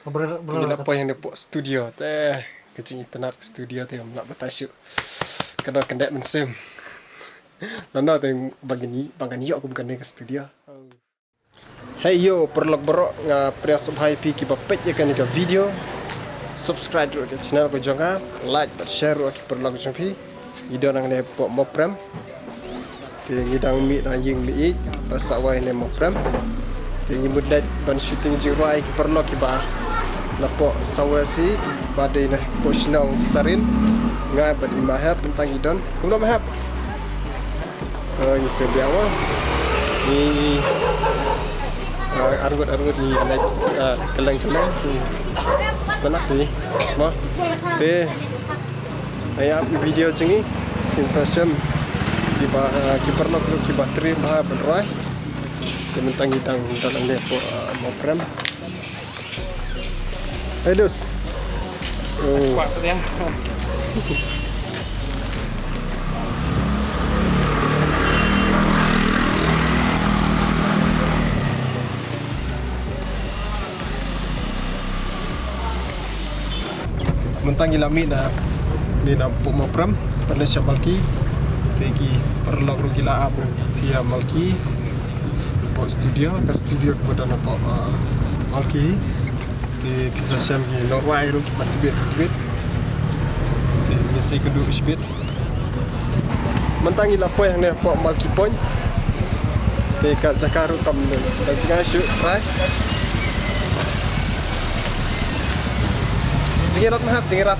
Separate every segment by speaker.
Speaker 1: Nila po yang nepok studio teh kecing internet studio teh nak bertasyuk kena kendek mensem. Nana teh bagi aku bukan ke studio. Hey yo, perlok berok nga pria subhai pi ki bapet ya kan ke video. Subscribe dulu ke channel ko jonga, like dan share ki perlok jompi. Ida nang ne pok moprem. Te ngidang mi na ying mi pasawai ne moprem. Te ngimudat ban shooting jirai ki perlok ki ba. Lapok sawasi badai na pok sinau sarin ngai bad imahap tentang idon. Kumno mahap. Ni sebiawa. Ni argut ni naik keleng-keleng setelah ni mah te ayam video cengi insasem kiper nak bateri bah berrai tentang hidang dalam depo moprem edus kuat dia mentang ilami na ni na po moprem pada syabalki tegi perlok rugila abu tia malki po studio kepada na po malki di pizza sham ki norway ru ki batbet ni saya kedua isbet mentang ilapo yang ne po malki point te ka jakaru kam dan jangan shoot right Jingirat mahap, jingirat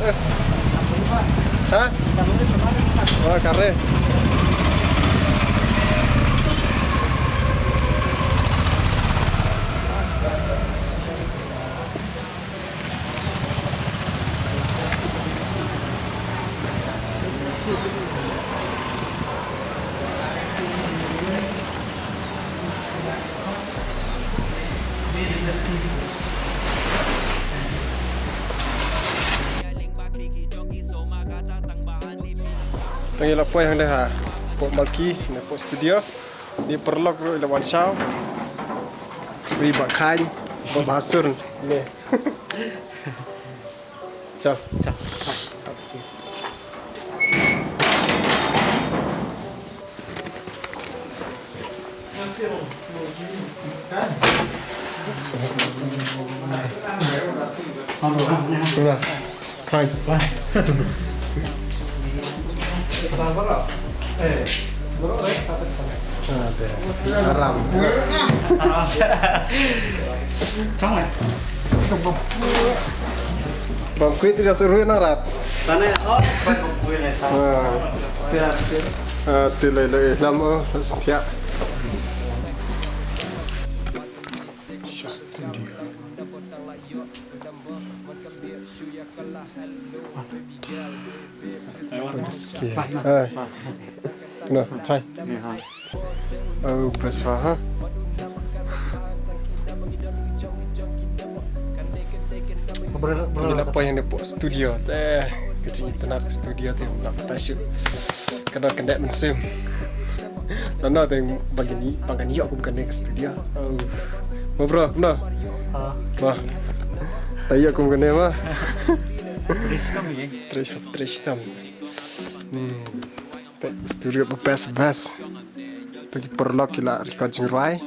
Speaker 1: Hah? Oh, kare. Tengah lapor yang dah pok malki na pok studio ni perlok ru lawan shaw beri bakhain bahasur ni ciao Sudah. Hai. Haram. Trong này. Bang kuit tidak seru narat.
Speaker 2: Tanah oh, bang kuit này sao?
Speaker 1: Tilai lama setia. No, hai. Oh, preswa ha. Nila po yang nepok studio teh kecing internet studio teh nak bertasyuk kena kendek mensem. Nana teh bagi aku bukan ke studio. Oh. Mo bro, no. Wah. Tayo aku bukan mah. Tristam. Studio best. Tadi perlok kila record jirai.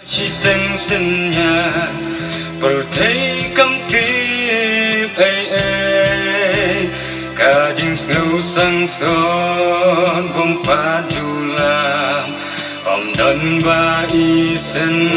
Speaker 3: Chiteng senya pertai kamtip kajing ngau sang son bompat julang om dan ba isen